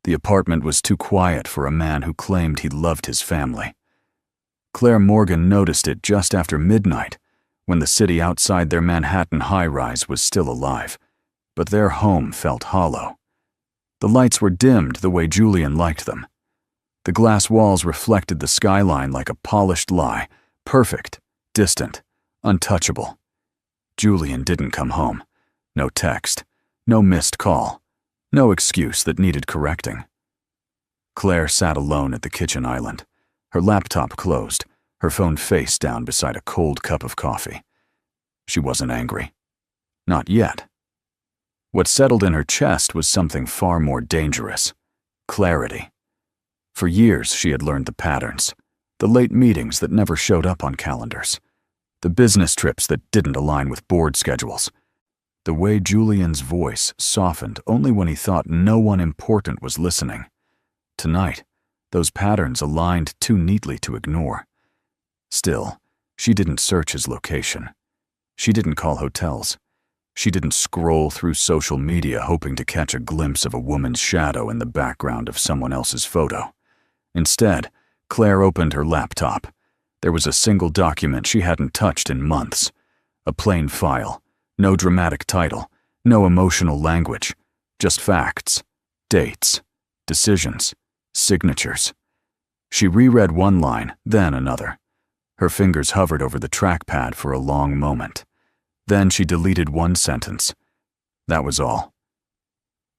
The apartment was too quiet for a man who claimed he loved his family. Claire Morgan noticed it just after midnight, when the city outside their Manhattan high-rise was still alive, but their home felt hollow. The lights were dimmed the way Julian liked them. The glass walls reflected the skyline like a polished lie, perfect, distant, untouchable. Julian didn't come home. No text, no missed call, no excuse that needed correcting. Claire sat alone at the kitchen island, her laptop closed, her phone face down beside a cold cup of coffee. She wasn't angry. Not yet. What settled in her chest was something far more dangerous: clarity. For years she had learned the patterns, the late meetings that never showed up on calendars, the business trips that didn't align with board schedules, the way Julian's voice softened only when he thought no one important was listening. Tonight, those patterns aligned too neatly to ignore. Still, she didn't search his location. She didn't call hotels. She didn't scroll through social media hoping to catch a glimpse of a woman's shadow in the background of someone else's photo. Instead, Claire opened her laptop. There was a single document she hadn't touched in months. A plain file, no dramatic title, no emotional language, just facts, dates, decisions, signatures. She reread one line, then another. Her fingers hovered over the trackpad for a long moment. Then she deleted one sentence. That was all.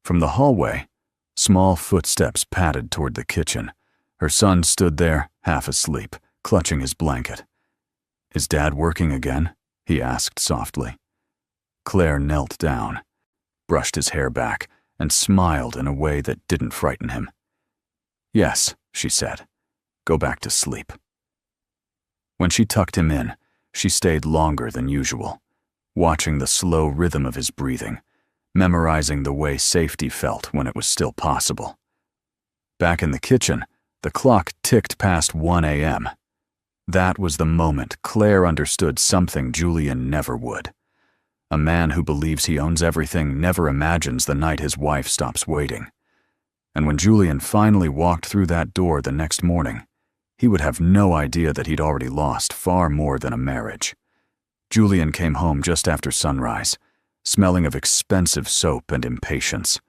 From the hallway, small footsteps padded toward the kitchen. Her son stood there, half asleep, clutching his blanket. "Is Dad working again?" he asked softly. Claire knelt down, brushed his hair back, and smiled in a way that didn't frighten him. "Yes," she said. "Go back to sleep." When she tucked him in, she stayed longer than usual, watching the slow rhythm of his breathing, memorizing the way safety felt when it was still possible. Back in the kitchen, the clock ticked past 1 a.m. That was the moment Claire understood something Julian never would. A man who believes he owns everything never imagines the night his wife stops waiting. And when Julian finally walked through that door the next morning, he would have no idea that he'd already lost far more than a marriage. Julian came home just after sunrise, smelling of expensive soap and impatience.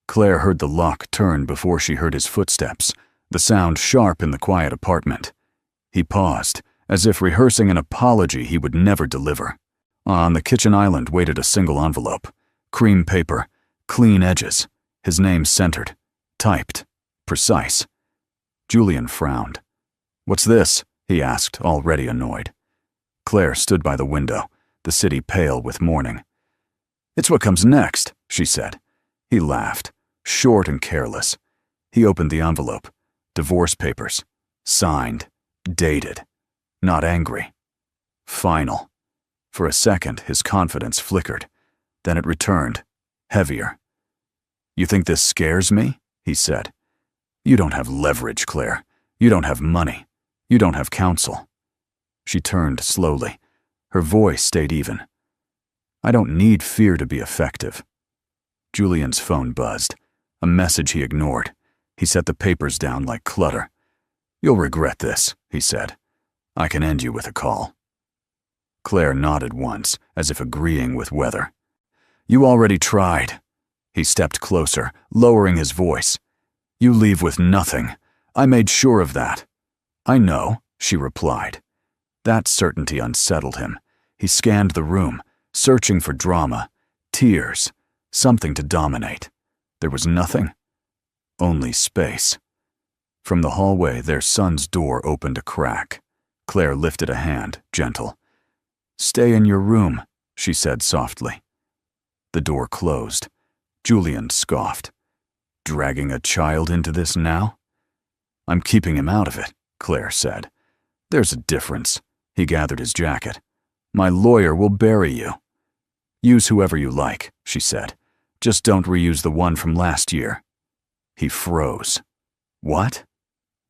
Claire heard the lock turn before she heard his footsteps, the sound sharp in the quiet apartment. He paused, as if rehearsing an apology he would never deliver. On the kitchen island waited a single envelope, cream paper, clean edges, his name centered, typed, precise. Julian frowned. "What's this?" he asked, already annoyed. Claire stood by the window, the city pale with morning. "It's what comes next," she said. He laughed, short and careless. He opened the envelope. Divorce papers. Signed. Dated. Not angry. Final. For a second, his confidence flickered. Then it returned, heavier. "You think this scares me?" he said. "You don't have leverage, Claire. You don't have money. You don't have counsel." She turned slowly. Her voice stayed even. "I don't need fear to be effective." Julian's phone buzzed. A message he ignored. He set the papers down like clutter. "You'll regret this," he said. "I can end you with a call." Claire nodded once, as if agreeing with weather. "You already tried." He stepped closer, lowering his voice. "You leave with nothing. I made sure of that." "I know," she replied. That certainty unsettled him. He scanned the room, searching for drama, tears, something to dominate. There was nothing. Only space. From the hallway, their son's door opened a crack. Claire lifted a hand, gentle. "Stay in your room," she said softly. The door closed. Julian scoffed. "Dragging a child into this now?" "I'm keeping him out of it," Claire said. "There's a difference." He gathered his jacket. "My lawyer will bury you." "Use whoever you like," she said. "Just don't reuse the one from last year." He froze. "What?"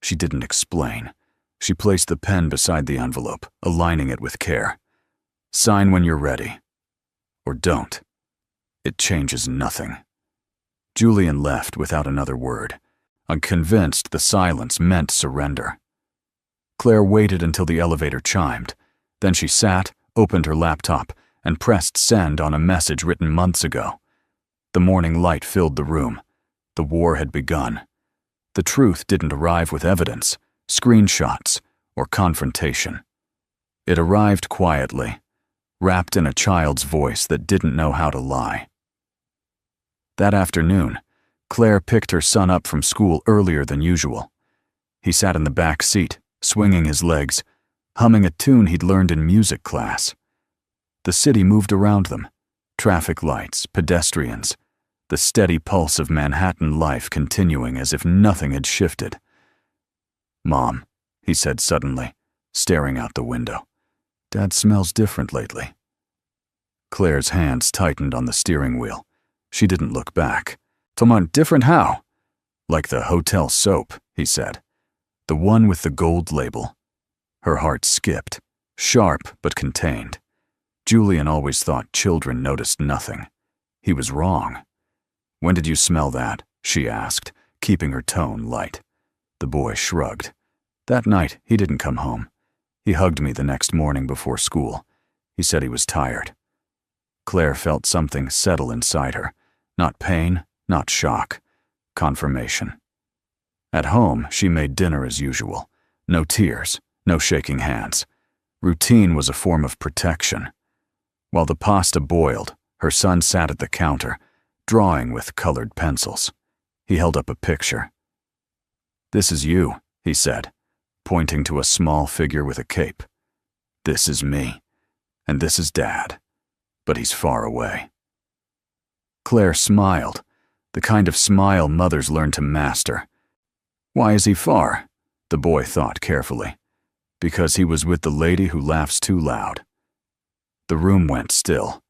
She didn't explain. She placed the pen beside the envelope, aligning it with care. "Sign when you're ready. Or don't. It changes nothing." Julian left without another word, unconvinced the silence meant surrender. Claire waited until the elevator chimed. Then she sat, opened her laptop, and pressed send on a message written months ago. The morning light filled the room. The war had begun. The truth didn't arrive with evidence, screenshots, or confrontation. It arrived quietly, wrapped in a child's voice that didn't know how to lie. That afternoon, Claire picked her son up from school earlier than usual. He sat in the back seat, swinging his legs, humming a tune he'd learned in music class. The city moved around them, traffic lights, pedestrians, the steady pulse of Manhattan life continuing as if nothing had shifted. "Mom," he said suddenly, staring out the window, "Dad smells different lately." Claire's hands tightened on the steering wheel. She didn't look back. "Different how?" "Like the hotel soap," he said. "The one with the gold label." Her heart skipped, sharp but contained. Julian always thought children noticed nothing. He was wrong. "When did you smell that?" she asked, keeping her tone light. The boy shrugged. "That night, he didn't come home. He hugged me the next morning before school. He said he was tired." Claire felt something settle inside her. Not pain, not shock. Confirmation. At home, she made dinner as usual. No tears, no shaking hands. Routine was a form of protection. While the pasta boiled, her son sat at the counter, drawing with colored pencils. He held up a picture. "This is you," he said, pointing to a small figure with a cape. "This is me, and this is Dad, but he's far away." Claire smiled, the kind of smile mothers learn to master. "Why is he far?" the boy thought carefully. "Because he was with the lady who laughs too loud." The room went still.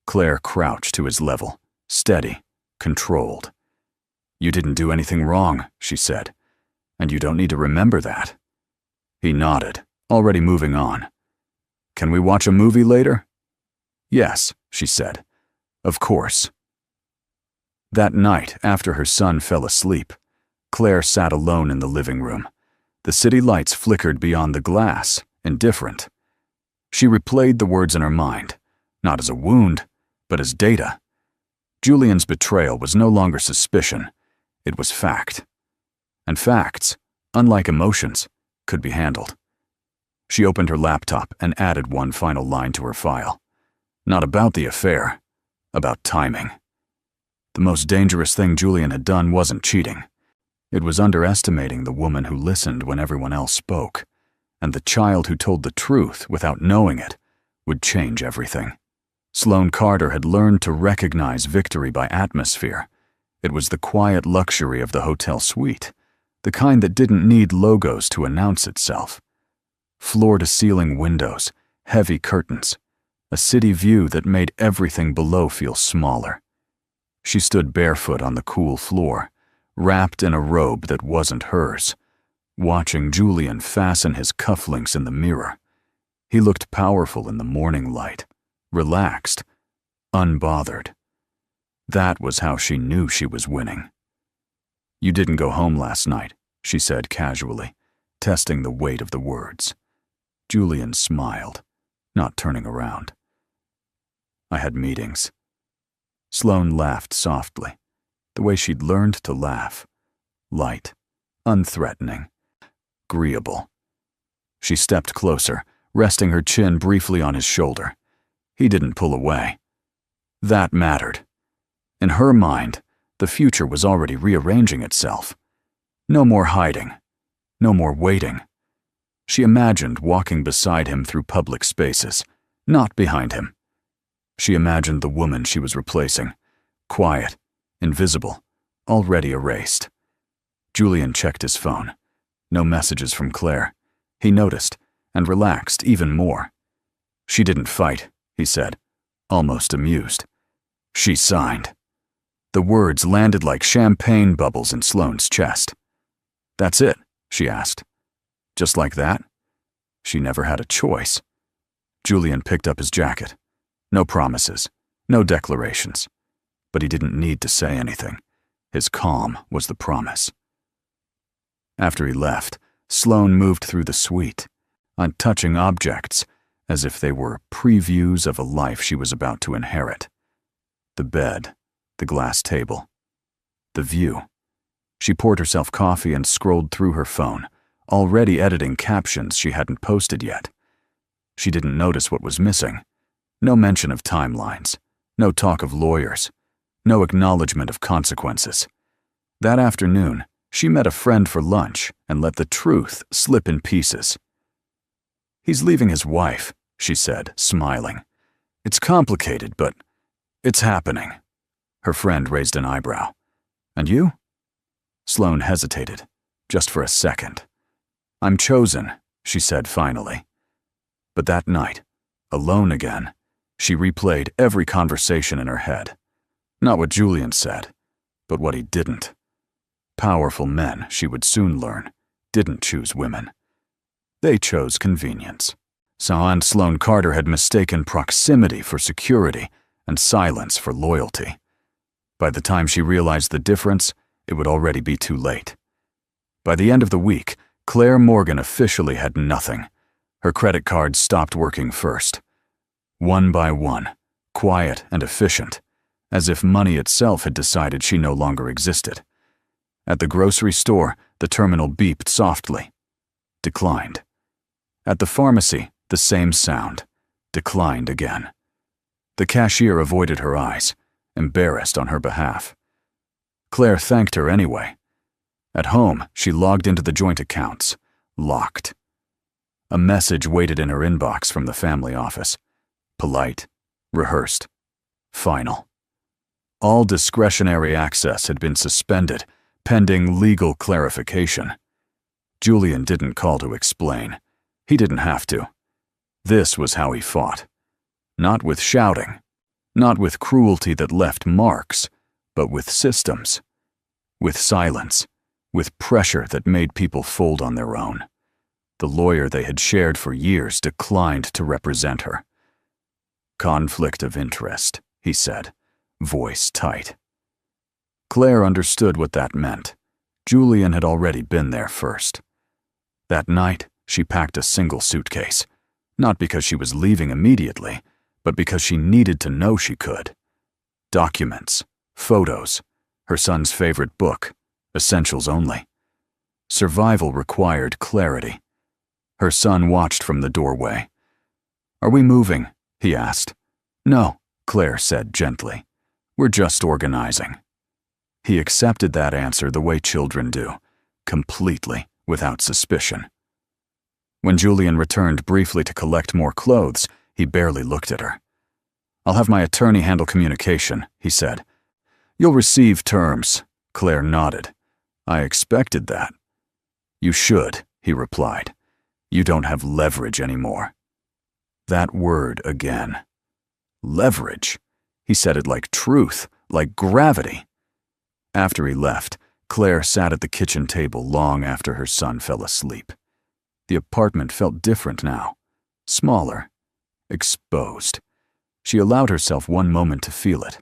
Claire crouched to his level, steady, controlled. "You didn't do anything wrong," she said, "and you don't need to remember that." He nodded, already moving on. "Can we watch a movie later?" "Yes," she said. "Of course." That night, after her son fell asleep, Claire sat alone in the living room. The city lights flickered beyond the glass, indifferent. She replayed the words in her mind, not as a wound, but as data. Julian's betrayal was no longer suspicion, it was fact. And facts, unlike emotions, could be handled. She opened her laptop and added one final line to her file. Not about the affair, about timing. The most dangerous thing Julian had done wasn't cheating. It was underestimating the woman who listened when everyone else spoke, and the child who told the truth without knowing it would change everything. Sloane Carter had learned to recognize victory by atmosphere. It was the quiet luxury of the hotel suite, the kind that didn't need logos to announce itself. Floor-to-ceiling windows, heavy curtains, a city view that made everything below feel smaller. She stood barefoot on the cool floor, wrapped in a robe that wasn't hers, watching Julian fasten his cufflinks in the mirror. He looked powerful in the morning light, relaxed, unbothered. That was how she knew she was winning. "You didn't go home last night," she said casually, testing the weight of the words. Julian smiled, not turning around. "I had meetings." Sloane laughed softly, the way she'd learned to laugh. Light, unthreatening, agreeable. She stepped closer, resting her chin briefly on his shoulder. He didn't pull away. That mattered. In her mind, the future was already rearranging itself. No more hiding. No more waiting. She imagined walking beside him through public spaces, not behind him. She imagined the woman she was replacing, quiet, invisible, already erased. Julian checked his phone. No messages from Claire. He noticed, and relaxed even more. "She didn't fight," he said, almost amused. "She signed." The words landed like champagne bubbles in Sloane's chest. "That's it?" she asked. "Just like that?" She never had a choice. Julian picked up his jacket. No promises, no declarations. But he didn't need to say anything. His calm was the promise. After he left, Sloane moved through the suite, untouching objects as if they were previews of a life she was about to inherit. The bed, the glass table, the view. She poured herself coffee and scrolled through her phone, already editing captions she hadn't posted yet. She didn't notice what was missing. No mention of timelines, no talk of lawyers, no acknowledgement of consequences. That afternoon, she met a friend for lunch and let the truth slip in pieces. "He's leaving his wife," she said, smiling. "It's complicated, but it's happening." Her friend raised an eyebrow. "And you?" Sloane hesitated, just for a second. "I'm chosen," she said finally. But that night, alone again, she replayed every conversation in her head. Not what Julian said, but what he didn't. Powerful men, she would soon learn, didn't choose women. They chose convenience. And Sloane Carter had mistaken proximity for security and silence for loyalty. By the time she realized the difference, it would already be too late. By the end of the week, Claire Morgan officially had nothing. Her credit cards stopped working first. One by one, quiet and efficient, as if money itself had decided she no longer existed. At the grocery store, the terminal beeped softly. Declined. At the pharmacy, the same sound. Declined again. The cashier avoided her eyes, embarrassed on her behalf. Claire thanked her anyway. At home, she logged into the joint accounts. Locked. A message waited in her inbox from the family office. Polite, rehearsed, final. All discretionary access had been suspended, pending legal clarification. Julian didn't call to explain. He didn't have to. This was how he fought. Not with shouting, not with cruelty that left marks, but with systems. With silence, with pressure that made people fold on their own. The lawyer they had shared for years declined to represent her. "Conflict of interest," he said, voice tight. Claire understood what that meant. Julian had already been there first. That night, she packed a single suitcase, not because she was leaving immediately, but because she needed to know she could. Documents, photos, her son's favorite book, essentials only. Survival required clarity. Her son watched from the doorway. "Are we moving?" he asked. "No," Claire said gently. "We're just organizing." He accepted that answer the way children do, completely, without suspicion. When Julian returned briefly to collect more clothes, he barely looked at her. "I'll have my attorney handle communication," he said. "You'll receive terms," Claire nodded. "I expected that." "You should," he replied. "You don't have leverage anymore." That word again. Leverage. He said it like truth, like gravity. After he left, Claire sat at the kitchen table long after her son fell asleep. The apartment felt different now. Smaller. Exposed. She allowed herself one moment to feel it.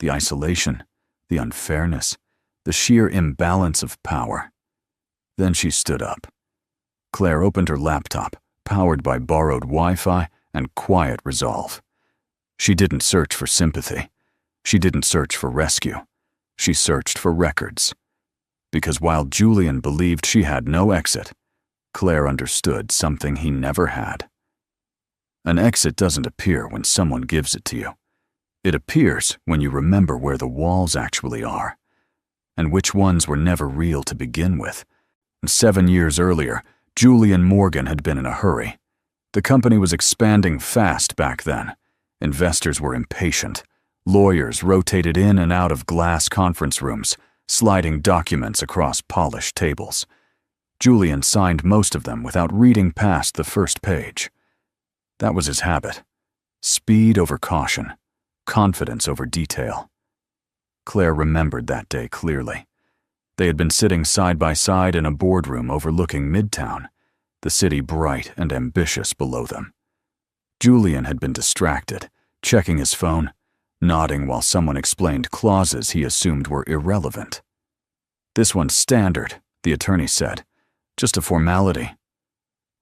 The isolation, the unfairness, the sheer imbalance of power. Then she stood up. Claire opened her laptop, powered by borrowed Wi-Fi and quiet resolve. She didn't search for sympathy. She didn't search for rescue. She searched for records. Because while Julian believed she had no exit, Claire understood something he never had. An exit doesn't appear when someone gives it to you. It appears when you remember where the walls actually are, and which ones were never real to begin with. 7 years earlier, Julian Morgan had been in a hurry. The company was expanding fast back then. Investors were impatient. Lawyers rotated in and out of glass conference rooms, sliding documents across polished tables. Julian signed most of them without reading past the first page. That was his habit. Speed over caution, confidence over detail. Claire remembered that day clearly. They had been sitting side by side in a boardroom overlooking Midtown, the city bright and ambitious below them. Julian had been distracted, checking his phone, nodding while someone explained clauses he assumed were irrelevant. "This one's standard," the attorney said. "Just a formality."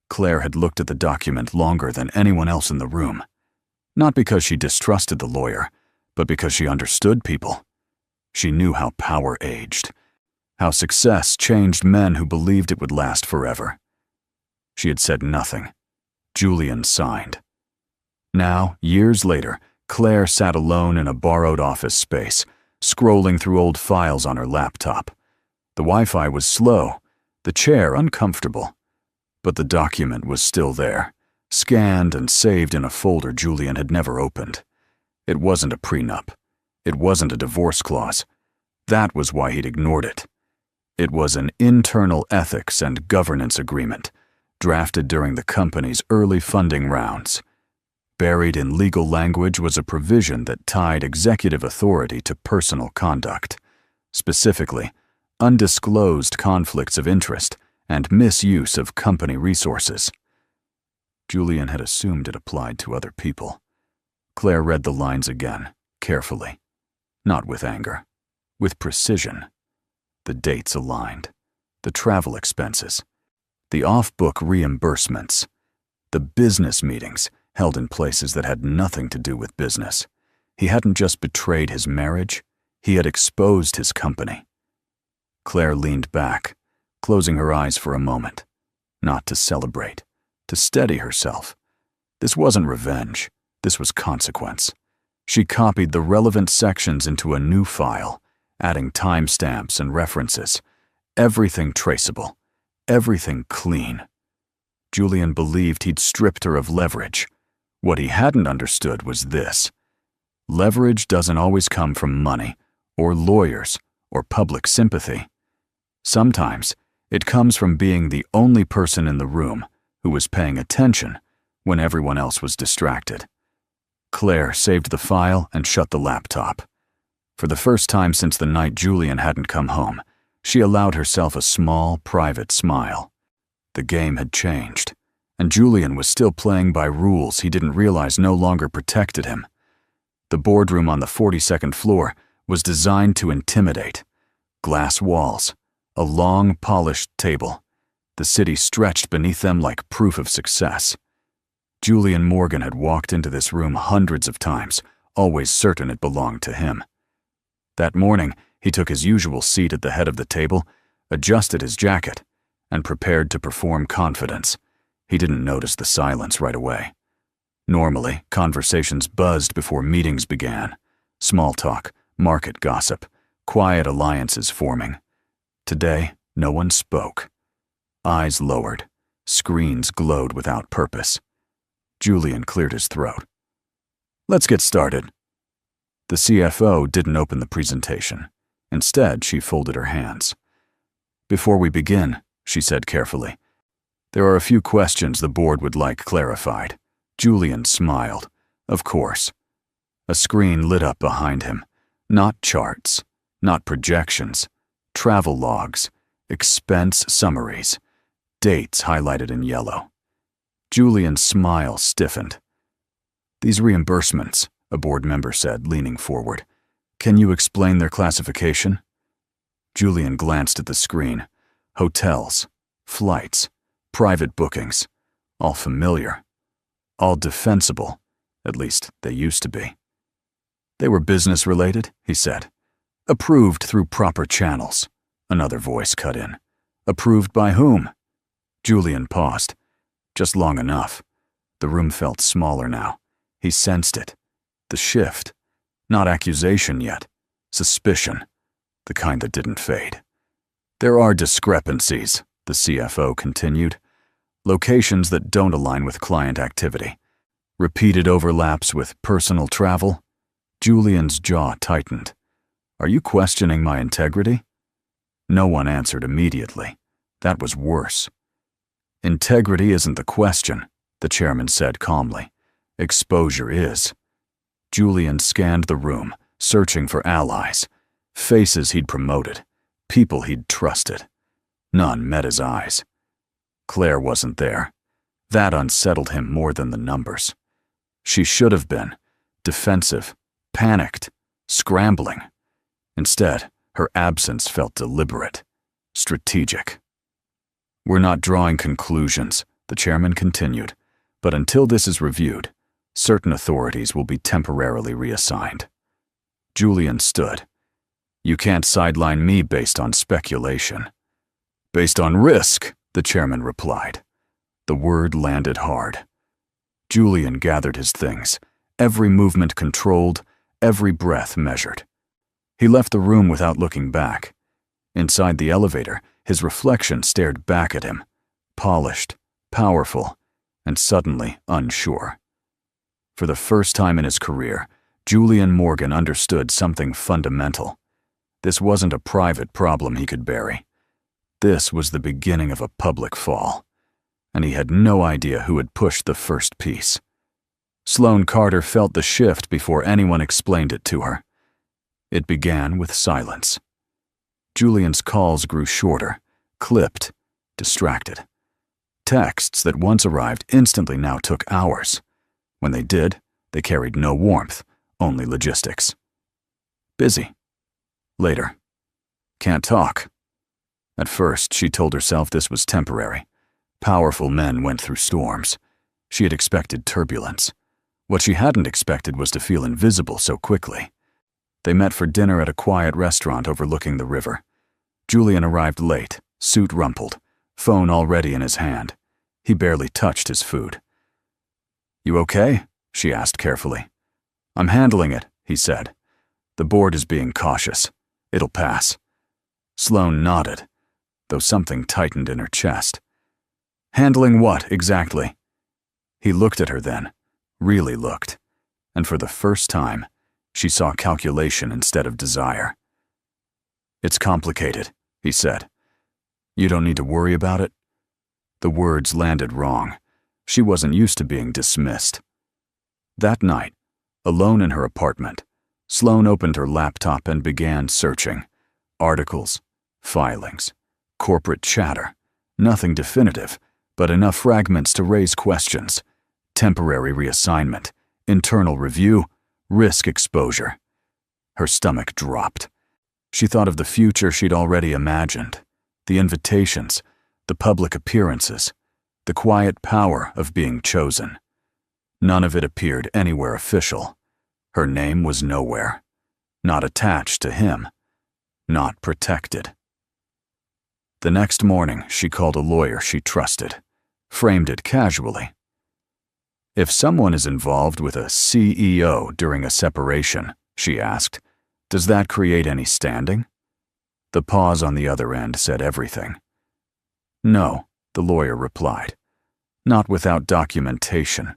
Claire had looked at the document longer than anyone else in the room. Not because she distrusted the lawyer, but because she understood people. She knew how power aged, how success changed men who believed it would last forever. She had said nothing. Julian signed. Now, years later, Claire sat alone in a borrowed office space, scrolling through old files on her laptop. The Wi-Fi was slow, the chair uncomfortable, but the document was still there, scanned and saved in a folder Julian had never opened. It wasn't a prenup. It wasn't a divorce clause. That was why he'd ignored it. It was an internal ethics and governance agreement, drafted during the company's early funding rounds. Buried in legal language was a provision that tied executive authority to personal conduct, specifically, undisclosed conflicts of interest and misuse of company resources. Julian had assumed it applied to other people. Claire read the lines again, carefully. Not with anger, with precision. The dates aligned, the travel expenses, the off-book reimbursements, the business meetings held in places that had nothing to do with business. He hadn't just betrayed his marriage, he had exposed his company. Claire leaned back, closing her eyes for a moment, not to celebrate, to steady herself. This wasn't revenge, this was consequence. She copied the relevant sections into a new file, adding timestamps and references, everything traceable, everything clean. Julian believed he'd stripped her of leverage. What he hadn't understood was this. Leverage doesn't always come from money, or lawyers, or public sympathy. Sometimes, it comes from being the only person in the room who was paying attention when everyone else was distracted. Claire saved the file and shut the laptop. For the first time since the night Julian hadn't come home, she allowed herself a small, private smile. The game had changed, and Julian was still playing by rules he didn't realize no longer protected him. The boardroom on the 42nd floor was designed to intimidate. Glass walls, a long, polished table. The city stretched beneath them like proof of success. Julian Morgan had walked into this room hundreds of times, always certain it belonged to him. That morning, he took his usual seat at the head of the table, adjusted his jacket, and prepared to perform confidence. He didn't notice the silence right away. Normally, conversations buzzed before meetings began. Small talk, market gossip, quiet alliances forming. Today, no one spoke. Eyes lowered, screens glowed without purpose. Julian cleared his throat. "Let's get started." The CFO didn't open the presentation. Instead, she folded her hands. "Before we begin," she said carefully, "there are a few questions the board would like clarified." Julian smiled. Of course. A screen lit up behind him. Not charts, not projections, travel logs, expense summaries, dates highlighted in yellow. Julian's smile stiffened. "These reimbursements," a board member said, leaning forward. "Can you explain their classification?" Julian glanced at the screen. Hotels, flights, private bookings, all familiar, all defensible, at least they used to be. "They were business-related," he said. "Approved through proper channels," another voice cut in. "Approved by whom?" Julian paused. Just long enough. The room felt smaller now. He sensed it. The shift. Not accusation yet. Suspicion. The kind that didn't fade. "There are discrepancies," the CFO continued. "Locations that don't align with client activity. Repeated overlaps with personal travel." Julian's jaw tightened. "Are you questioning my integrity?" No one answered immediately. That was worse. "Integrity isn't the question," the chairman said calmly. "Exposure is." Julian scanned the room, searching for allies, faces he'd promoted, people he'd trusted. None met his eyes. Claire wasn't there. That unsettled him more than the numbers. She should have been, defensive, panicked, scrambling. Instead, her absence felt deliberate, strategic. "We're not drawing conclusions," the chairman continued, "but until this is reviewed, certain authorities will be temporarily reassigned." Julian stood. "You can't sideline me based on speculation." "Based on risk," the chairman replied. The word landed hard. Julian gathered his things, every movement controlled, every breath measured. He left the room without looking back. Inside the elevator, his reflection stared back at him, polished, powerful, and suddenly unsure. For the first time in his career, Julian Morgan understood something fundamental. This wasn't a private problem he could bury. This was the beginning of a public fall, and he had no idea who had pushed the first piece. Sloane Carter felt the shift before anyone explained it to her. It began with silence. Julian's calls grew shorter, clipped, distracted. Texts that once arrived instantly now took hours. When they did, they carried no warmth, only logistics. "Busy." Later. "Can't talk." At first, she told herself this was temporary. Powerful men went through storms. She had expected turbulence. What she hadn't expected was to feel invisible so quickly. They met for dinner at a quiet restaurant overlooking the river. Julian arrived late, suit rumpled, phone already in his hand. He barely touched his food. "You okay?" she asked carefully. "I'm handling it," he said. "The board is being cautious. It'll pass." Sloane nodded, though something tightened in her chest. "Handling what, exactly?" He looked at her then, really looked, and for the first time, she saw calculation instead of desire. "It's complicated," he said. "You don't need to worry about it." The words landed wrong. She wasn't used to being dismissed. That night, alone in her apartment, Sloane opened her laptop and began searching. Articles, filings, corporate chatter. Nothing definitive, but enough fragments to raise questions. Temporary reassignment, internal review, risk exposure. Her stomach dropped. She thought of the future she'd already imagined. The invitations, the public appearances, the quiet power of being chosen. None of it appeared anywhere official. Her name was nowhere. Not attached to him. Not protected. The next morning, she called a lawyer she trusted. Framed it casually. "If someone is involved with a CEO during a separation," she asked, "does that create any standing?" The pause on the other end said everything. "No," the lawyer replied. "Not without documentation.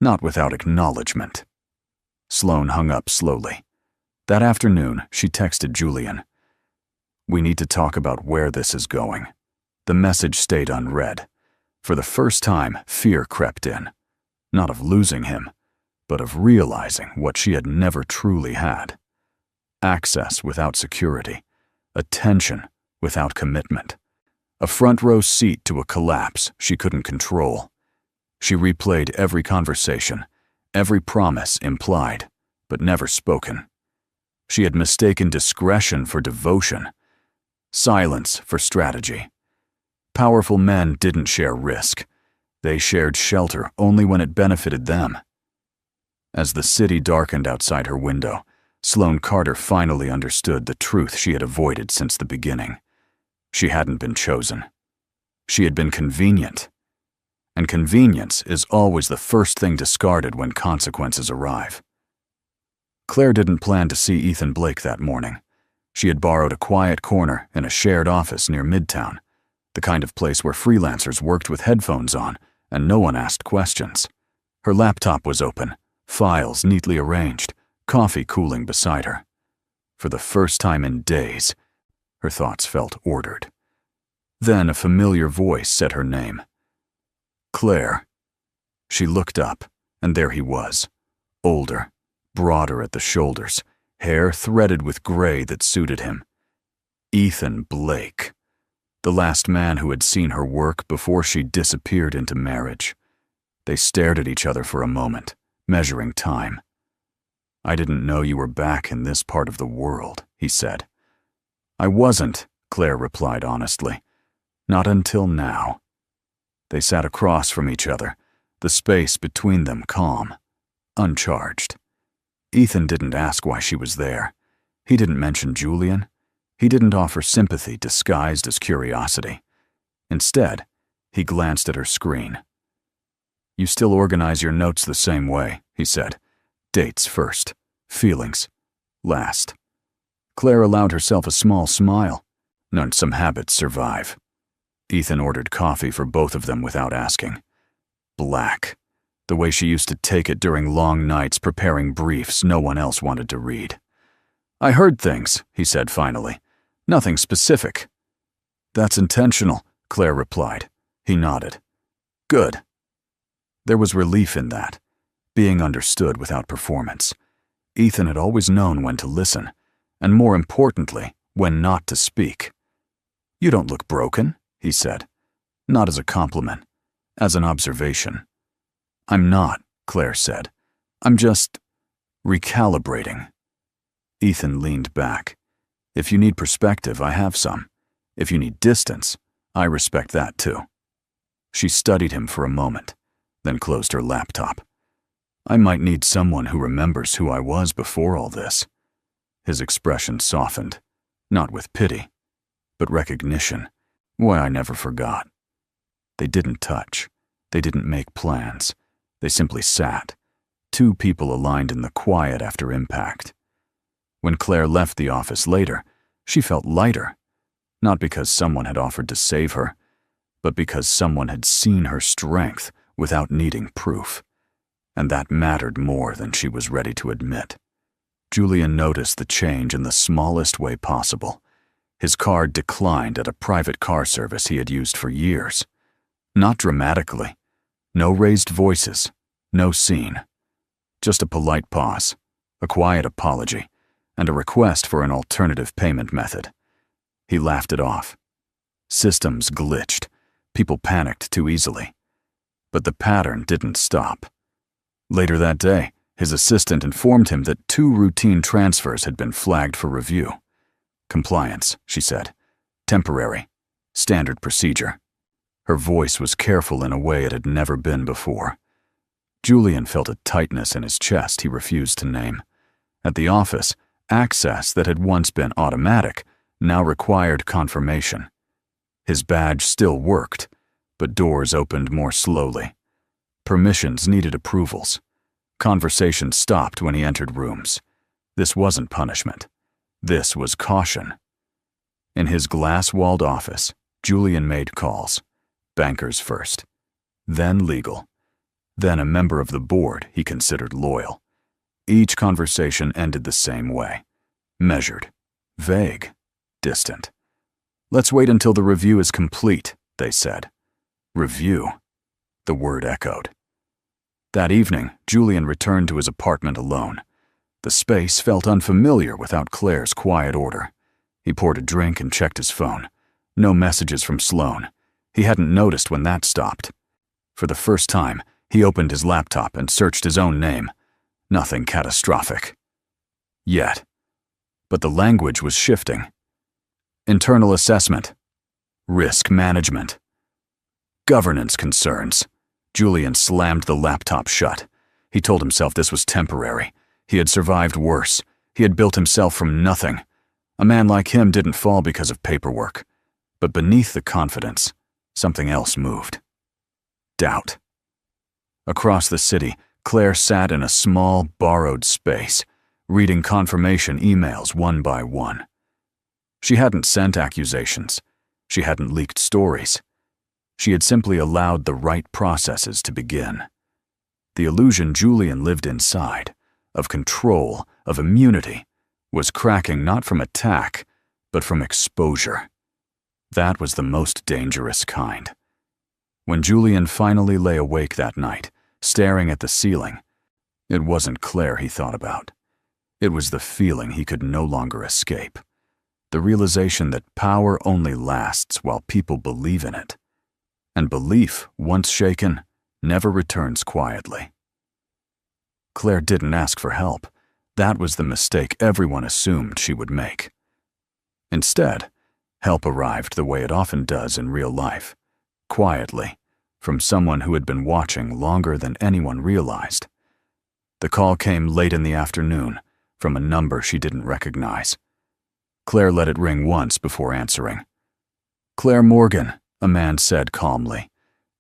Not without acknowledgement." Sloane hung up slowly. That afternoon, she texted Julian. "We need to talk about where this is going." The message stayed unread. For the first time, fear crept in. Not of losing him, but of realizing what she had never truly had. Access without security. Attention without commitment. A front-row seat to a collapse she couldn't control. She replayed every conversation, every promise implied, but never spoken. She had mistaken discretion for devotion, silence for strategy. Powerful men didn't share risk. They shared shelter only when it benefited them. As the city darkened outside her window, Sloane Carter finally understood the truth she had avoided since the beginning. She hadn't been chosen. She had been convenient. And convenience is always the first thing discarded when consequences arrive. Claire didn't plan to see Ethan Blake that morning. She had borrowed a quiet corner in a shared office near Midtown, the kind of place where freelancers worked with headphones on and no one asked questions. Her laptop was open, files neatly arranged, coffee cooling beside her. For the first time in days, her thoughts felt ordered. Then a familiar voice said her name. "Claire." She looked up, and there he was, older, broader at the shoulders, hair threaded with gray that suited him. Ethan Blake. The last man who had seen her work before she disappeared into marriage. They stared at each other for a moment, measuring time. "I didn't know you were back in this part of the world," he said. "I wasn't," Claire replied honestly. "Not until now." They sat across from each other, the space between them calm, uncharged. Ethan didn't ask why she was there. He didn't mention Julian. He didn't offer sympathy disguised as curiosity. Instead, he glanced at her screen. "You still organize your notes the same way," he said. "Dates first, feelings last." Claire allowed herself a small smile. None some habits survive. Ethan ordered coffee for both of them without asking. Black, the way she used to take it during long nights preparing briefs no one else wanted to read. "I heard things," he said finally. "Nothing specific." "That's intentional," Claire replied. He nodded. "Good." There was relief in that, being understood without performance. Ethan had always known when to listen, and more importantly, when not to speak. "You don't look broken," he said. Not as a compliment, as an observation. "I'm not," Claire said. "I'm just recalibrating." Ethan leaned back. "If you need perspective, I have some. If you need distance, I respect that too." She studied him for a moment, then closed her laptop. "I might need someone who remembers who I was before all this." His expression softened, not with pity, but recognition. "Why, I never forgot." They didn't touch. They didn't make plans. They simply sat, two people aligned in the quiet after impact. When Claire left the office later, she felt lighter, not because someone had offered to save her, but because someone had seen her strength without needing proof. And that mattered more than she was ready to admit. Julian noticed the change in the smallest way possible. His card declined at a private car service he had used for years. Not dramatically. No raised voices. No scene. Just a polite pause, a quiet apology, and a request for an alternative payment method. He laughed it off. Systems glitched. People panicked too easily. But the pattern didn't stop. Later that day, his assistant informed him that 2 routine transfers had been flagged for review. "Compliance," she said. "Temporary. Standard procedure." Her voice was careful in a way it had never been before. Julian felt a tightness in his chest he refused to name. At the office, access that had once been automatic now required confirmation. His badge still worked, but doors opened more slowly. Permissions needed approvals. Conversation stopped when he entered rooms. This wasn't punishment. This was caution. In his glass-walled office, Julian made calls. Bankers first, then legal, then a member of the board he considered loyal. Each conversation ended the same way. Measured, vague, distant. "Let's wait until the review is complete," they said. Review. The word echoed. That evening, Julian returned to his apartment alone. The space felt unfamiliar without Claire's quiet order. He poured a drink and checked his phone. No messages from Sloane. He hadn't noticed when that stopped. For the first time, he opened his laptop and searched his own name. Nothing catastrophic. Yet. But the language was shifting. Internal assessment. Risk management. Governance concerns. Julian slammed the laptop shut. He told himself this was temporary. He had survived worse. He had built himself from nothing. A man like him didn't fall because of paperwork. But beneath the confidence, something else moved. Doubt. Across the city, Claire sat in a small, borrowed space, reading confirmation emails one by one. She hadn't sent accusations. She hadn't leaked stories. She had simply allowed the right processes to begin. The illusion Julian lived inside, of control, of immunity, was cracking not from attack, but from exposure. That was the most dangerous kind. When Julian finally lay awake that night, staring at the ceiling, it wasn't Claire he thought about. It was the feeling he could no longer escape. The realization that power only lasts while people believe in it. And belief, once shaken, never returns quietly. Claire didn't ask for help. That was the mistake everyone assumed she would make. Instead, help arrived the way it often does in real life, quietly, from someone who had been watching longer than anyone realized. The call came late in the afternoon from a number she didn't recognize. Claire let it ring once before answering. "Claire Morgan," a man said calmly.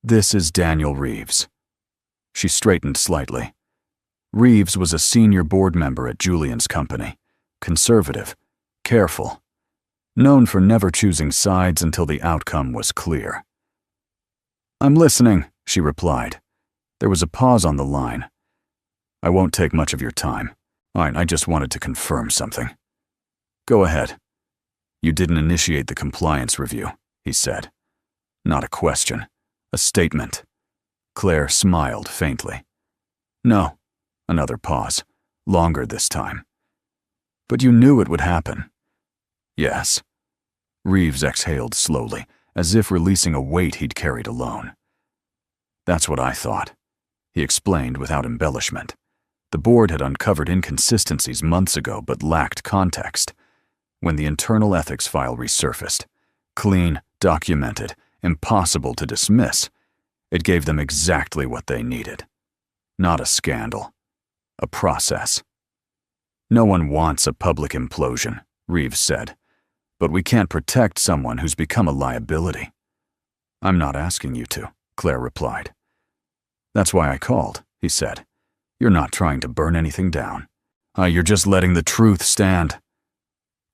"This is Daniel Reeves." She straightened slightly. Reeves was a senior board member at Julian's company, conservative, careful, known for never choosing sides until the outcome was clear. "I'm listening," she replied. There was a pause on the line. "I won't take much of your time. I just wanted to confirm something." "Go ahead." "You didn't initiate the compliance review," he said. "Not a question, a statement." Claire smiled faintly. "No." Another pause, longer this time. "But you knew it would happen." "Yes." Reeves exhaled slowly, as if releasing a weight he'd carried alone. "That's what I thought," he explained without embellishment. The board had uncovered inconsistencies months ago but lacked context. When the internal ethics file resurfaced, clean, documented, impossible to dismiss, it gave them exactly what they needed. Not a scandal. A process. "No one wants a public implosion," Reeves said, "but we can't protect someone who's become a liability." "I'm not asking you to," Claire replied. "That's why I called," he said. "You're not trying to burn anything down. You're just letting the truth stand."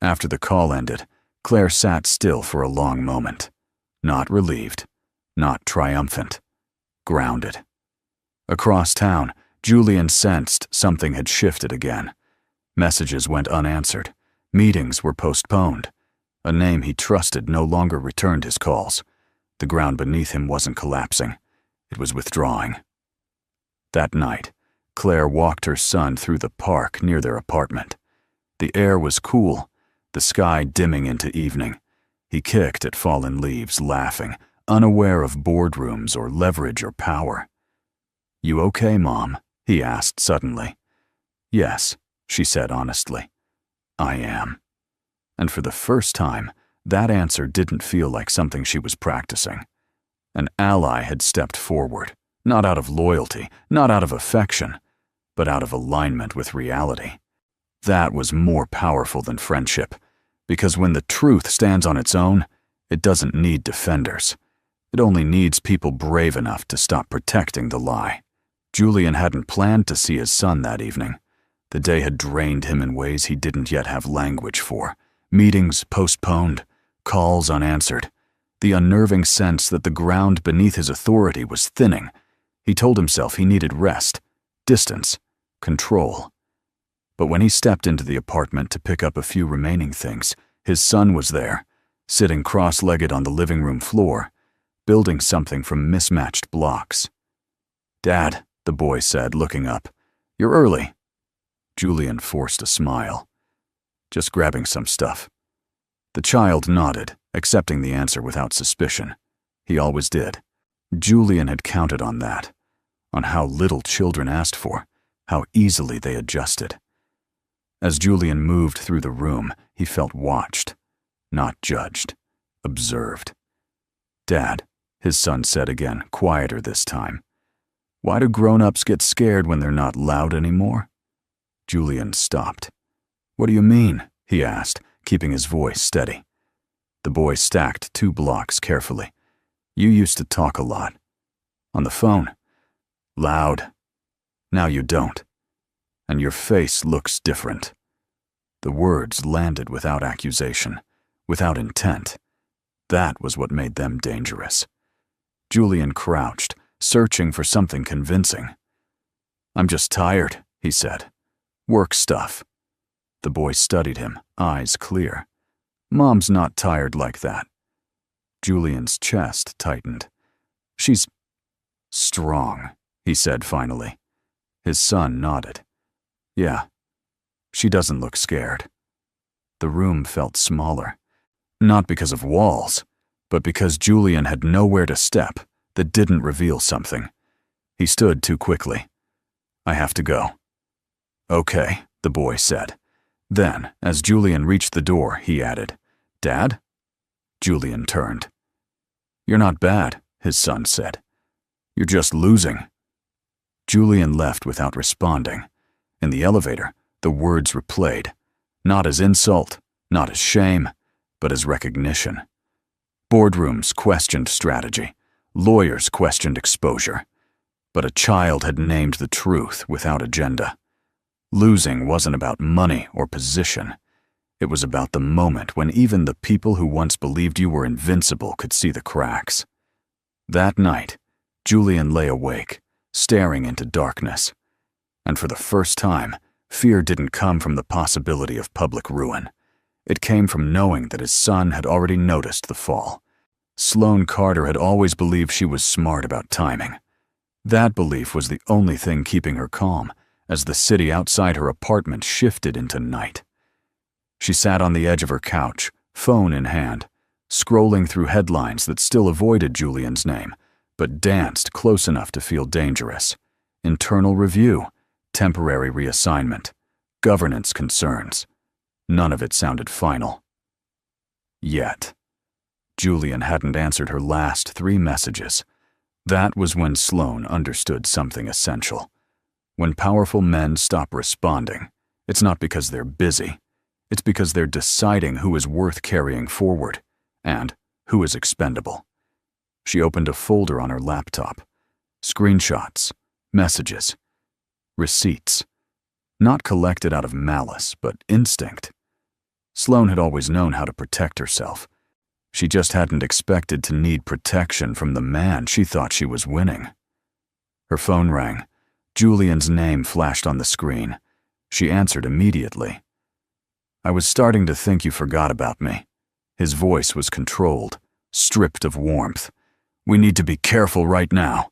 After the call ended, Claire sat still for a long moment. Not relieved, not triumphant, grounded. Across town, Julian sensed something had shifted again. Messages went unanswered. Meetings were postponed. A name he trusted no longer returned his calls. The ground beneath him wasn't collapsing. It was withdrawing. That night, Claire walked her son through the park near their apartment. The air was cool, the sky dimming into evening. He kicked at fallen leaves, laughing, unaware of boardrooms or leverage or power. "You okay, Mom?" he asked suddenly. "Yes," she said honestly. "I am." And for the first time, that answer didn't feel like something she was practicing. An ally had stepped forward, not out of loyalty, not out of affection, but out of alignment with reality. That was more powerful than friendship, because when the truth stands on its own, it doesn't need defenders. It only needs people brave enough to stop protecting the lie. Julian hadn't planned to see his son that evening. The day had drained him in ways he didn't yet have language for. Meetings postponed, calls unanswered. The unnerving sense that the ground beneath his authority was thinning. He told himself he needed rest, distance, control. But when he stepped into the apartment to pick up a few remaining things, his son was there, sitting cross-legged on the living room floor, building something from mismatched blocks. "Dad," the boy said, looking up. "You're early." Julian forced a smile. "Just grabbing some stuff." The child nodded, accepting the answer without suspicion. He always did. Julian had counted on that, on how little children asked for, how easily they adjusted. As Julian moved through the room, he felt watched, not judged, observed. "Dad," his son said again, quieter this time. "Why do grown-ups get scared when they're not loud anymore?" Julian stopped. "What do you mean?" he asked, keeping his voice steady. The boy stacked 2 blocks carefully. "You used to talk a lot. On the phone. Loud. Now you don't. And your face looks different." The words landed without accusation, without intent. That was what made them dangerous. Julian crouched, searching for something convincing. "I'm just tired," he said. "Work stuff." The boy studied him, eyes clear. "Mom's not tired like that." Julian's chest tightened. "She's strong," he said finally. His son nodded. "Yeah, she doesn't look scared." The room felt smaller, not because of walls, but because Julian had nowhere to step that didn't reveal something. He stood too quickly. "I have to go." "Okay," the boy said. Then, as Julian reached the door, he added, "Dad?" Julian turned. "You're not bad," his son said. "You're just losing." Julian left without responding. In the elevator, the words replayed, not as insult, not as shame, but as recognition. Boardrooms questioned strategy. Lawyers questioned exposure. But a child had named the truth without agenda. Losing wasn't about money or position. It was about the moment when even the people who once believed you were invincible could see the cracks. That night, Julian lay awake, staring into darkness. And for the first time, fear didn't come from the possibility of public ruin. It came from knowing that his son had already noticed the fall. Sloane Carter had always believed she was smart about timing. That belief was the only thing keeping her calm as the city outside her apartment shifted into night. She sat on the edge of her couch, phone in hand, scrolling through headlines that still avoided Julian's name, but danced close enough to feel dangerous. Internal review, temporary reassignment, governance concerns. None of it sounded final. Yet, Julian hadn't answered her last 3 messages. That was when Sloane understood something essential. When powerful men stop responding, it's not because they're busy. It's because they're deciding who is worth carrying forward and who is expendable. She opened a folder on her laptop. Screenshots, messages, receipts. Not collected out of malice, but instinct. Sloane had always known how to protect herself. She just hadn't expected to need protection from the man she thought she was winning. Her phone rang. Julian's name flashed on the screen. She answered immediately. "I was starting to think you forgot about me." His voice was controlled, stripped of warmth. "We need to be careful right now.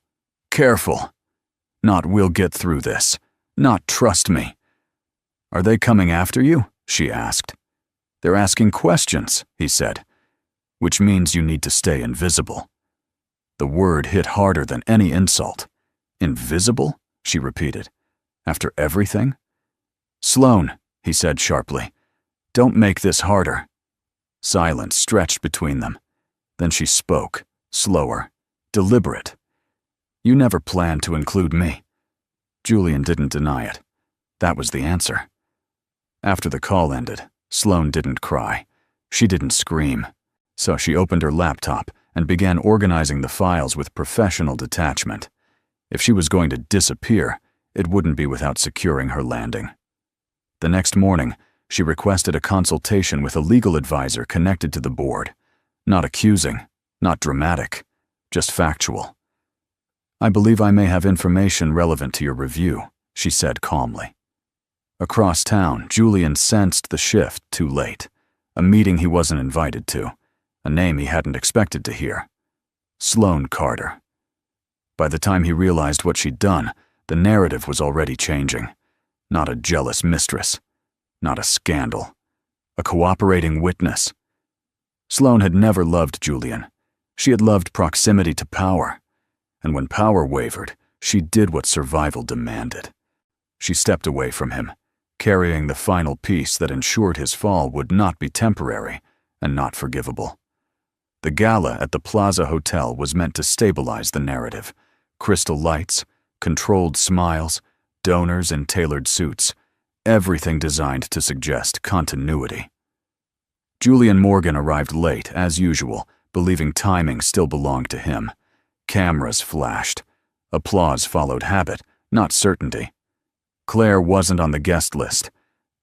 Careful. Not we'll get through this. Not trust me." "Are they coming after you?" she asked. "They're asking questions," he said. "Which means you need to stay invisible." The word hit harder than any insult. "Invisible?" she repeated. "After everything?" "Sloane," he said sharply, "don't make this harder." Silence stretched between them. Then she spoke, slower, deliberate. "You never planned to include me." Julian didn't deny it. That was the answer. After the call ended, Sloane didn't cry. She didn't scream. So she opened her laptop and began organizing the files with professional detachment. If she was going to disappear, it wouldn't be without securing her landing. The next morning, she requested a consultation with a legal advisor connected to the board. Not accusing, not dramatic, just factual. "I believe I may have information relevant to your review," she said calmly. Across town, Julian sensed the shift too late. A meeting he wasn't invited to. A name he hadn't expected to hear. Sloane Carter. By the time he realized what she'd done, the narrative was already changing. Not a jealous mistress. Not a scandal. A cooperating witness. Sloane had never loved Julian. She had loved proximity to power. And when power wavered, she did what survival demanded. She stepped away from him, carrying the final piece that ensured his fall would not be temporary and not forgivable. The gala at the Plaza Hotel was meant to stabilize the narrative. Crystal lights, controlled smiles, donors in tailored suits, everything designed to suggest continuity. Julian Morgan arrived late, as usual, believing timing still belonged to him. Cameras flashed. Applause followed habit, not certainty. Claire wasn't on the guest list.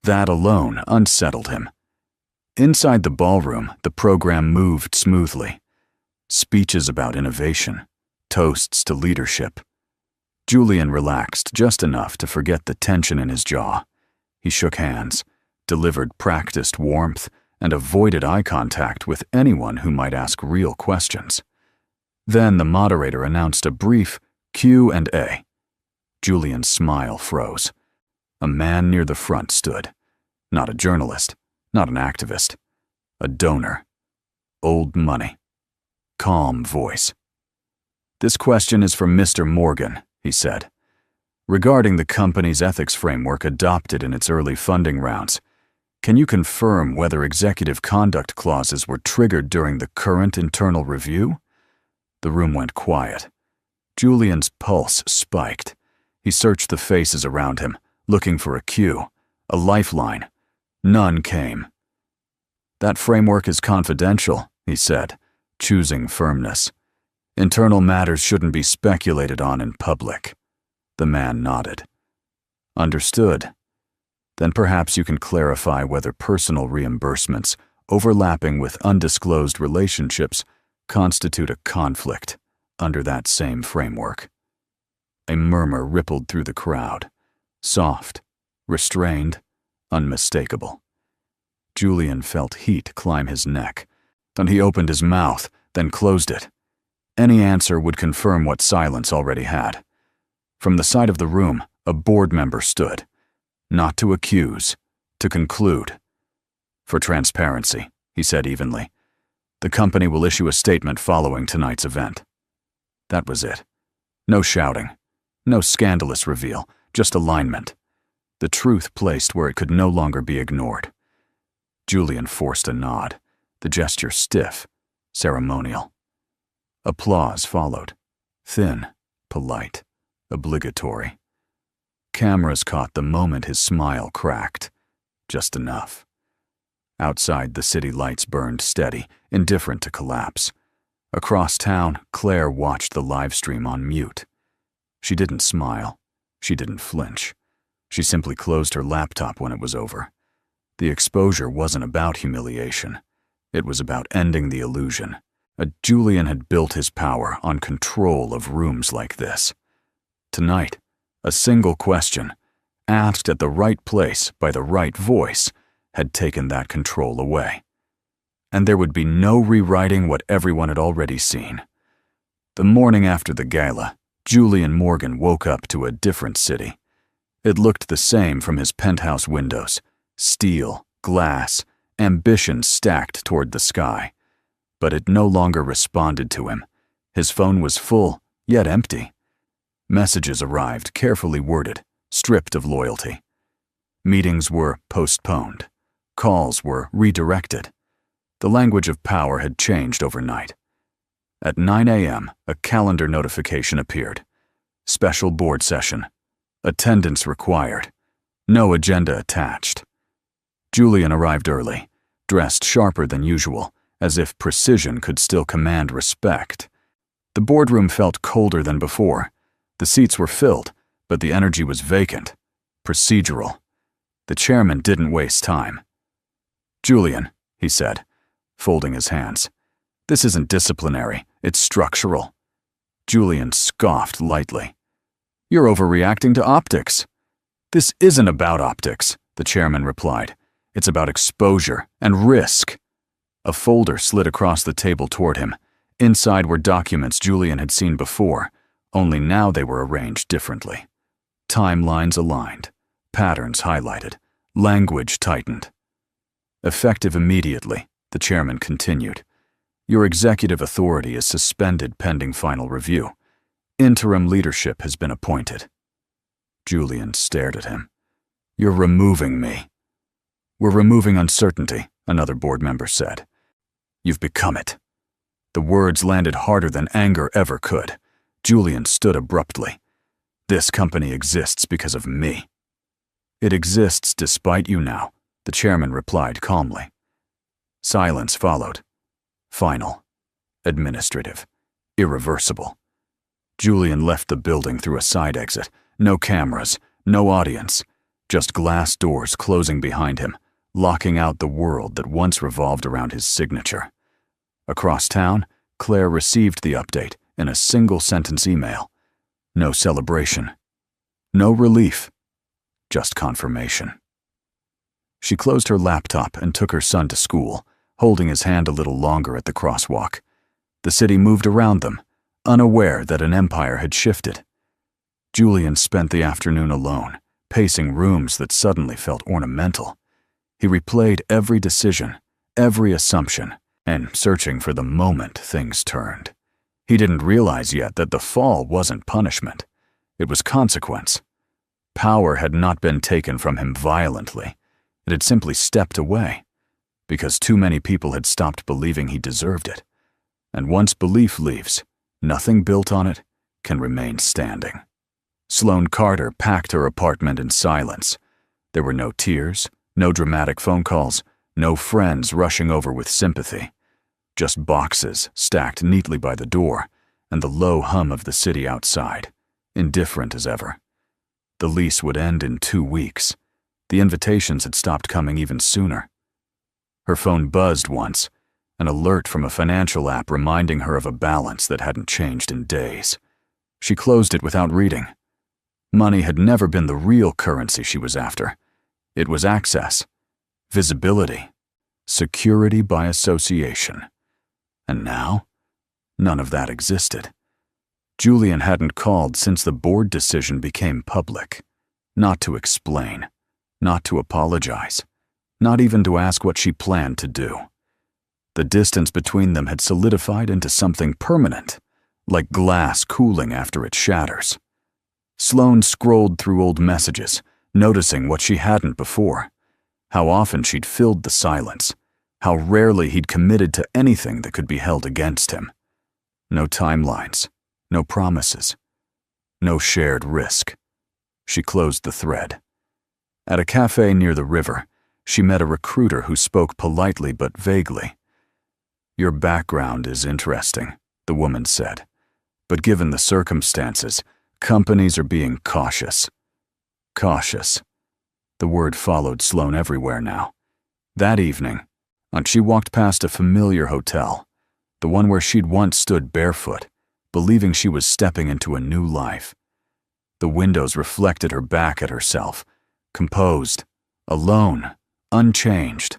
That alone unsettled him. Inside the ballroom, the program moved smoothly. Speeches about innovation, toasts to leadership. Julian relaxed just enough to forget the tension in his jaw. He shook hands, delivered practiced warmth, and avoided eye contact with anyone who might ask real questions. Then the moderator announced a brief Q&A. Julian's smile froze. A man near the front stood. Not a journalist, not an activist. A donor. Old money. Calm voice. "This question is from Mr. Morgan," he said. Regarding the company's ethics framework adopted in its early funding rounds, can you confirm whether executive conduct clauses were triggered during the current internal review? The room went quiet. Julian's pulse spiked. He searched the faces around him, looking for a cue, a lifeline. None came. "That framework is confidential," he said, choosing firmness. "Internal matters shouldn't be speculated on in public." The man nodded. "Understood. Then perhaps you can clarify whether personal reimbursements overlapping with undisclosed relationships constitute a conflict under that same framework." A murmur rippled through the crowd, soft, restrained, unmistakable. Julian felt heat climb his neck, and he opened his mouth, then closed it. Any answer would confirm what silence already had. From the side of the room, a board member stood, not to accuse, to conclude. "For transparency," he said evenly, "the company will issue a statement following tonight's event." That was it. No shouting, no scandalous reveal, just alignment. The truth placed where it could no longer be ignored. Julian forced a nod, the gesture stiff, ceremonial. Applause followed, thin, polite, obligatory. Cameras caught the moment his smile cracked, just enough. Outside, the city lights burned steady, indifferent to collapse. Across town, Claire watched the live stream on mute. She didn't smile. She didn't flinch. She simply closed her laptop when it was over. The exposure wasn't about humiliation. It was about ending the illusion. Julian had built his power on control of rooms like this. Tonight, a single question, asked at the right place by the right voice, had taken that control away. And there would be no rewriting what everyone had already seen. The morning after the gala, Julian Morgan woke up to a different city. It looked the same from his penthouse windows. Steel, glass, ambition stacked toward the sky. But it no longer responded to him. His phone was full, yet empty. Messages arrived, carefully worded, stripped of loyalty. Meetings were postponed. Calls were redirected. The language of power had changed overnight. At 9 a.m., a calendar notification appeared. Special board session. Attendance required. No agenda attached. Julian arrived early, dressed sharper than usual, as if precision could still command respect. The boardroom felt colder than before. The seats were filled, but the energy was vacant, procedural. The chairman didn't waste time. "Julian," he said, folding his hands, "this isn't disciplinary, it's structural." Julian scoffed lightly. "You're overreacting to optics." "This isn't about optics," the chairman replied. "It's about exposure and risk." A folder slid across the table toward him. Inside were documents Julian had seen before, only now they were arranged differently. Timelines aligned, patterns highlighted, language tightened. "Effective immediately," the chairman continued. "Your executive authority is suspended pending final review. Interim leadership has been appointed." Julian stared at him. "You're removing me." "We're removing uncertainty," another board member said. "You've become it." The words landed harder than anger ever could. Julian stood abruptly. "This company exists because of me." "It exists despite you now," the chairman replied calmly. Silence followed. Final. Administrative. Irreversible. Julian left the building through a side exit. No cameras, no audience. Just glass doors closing behind him, locking out the world that once revolved around his signature. Across town, Claire received the update in a single-sentence email. No celebration. No relief. Just confirmation. She closed her laptop and took her son to school, holding his hand a little longer at the crosswalk. The city moved around them, unaware that an empire had shifted. Julian spent the afternoon alone, pacing rooms that suddenly felt ornamental. He replayed every decision, every assumption, and searching for the moment things turned. He didn't realize yet that the fall wasn't punishment. It was consequence. Power had not been taken from him violently. It had simply stepped away, because too many people had stopped believing he deserved it. And once belief leaves, nothing built on it can remain standing. Sloane Carter packed her apartment in silence. There were no tears, no dramatic phone calls, no friends rushing over with sympathy. Just boxes stacked neatly by the door, and the low hum of the city outside, indifferent as ever. The lease would end in 2 weeks. The invitations had stopped coming even sooner. Her phone buzzed once, an alert from a financial app reminding her of a balance that hadn't changed in days. She closed it without reading. Money had never been the real currency she was after. It was access, visibility, security by association. And now, none of that existed. Julian hadn't called since the board decision became public. Not to explain, not to apologize, not even to ask what she planned to do. The distance between them had solidified into something permanent, like glass cooling after it shatters. Sloane scrolled through old messages, noticing what she hadn't before. How often she'd filled the silence. How rarely he'd committed to anything that could be held against him. No timelines, no promises, no shared risk. She closed the thread. At a cafe near the river, she met a recruiter who spoke politely but vaguely. "Your background is interesting," the woman said. "But given the circumstances, companies are being cautious." Cautious. The word followed Sloane everywhere now. That evening, she walked past a familiar hotel, the one where she'd once stood barefoot, believing she was stepping into a new life. The windows reflected her back at herself, composed, alone, unchanged.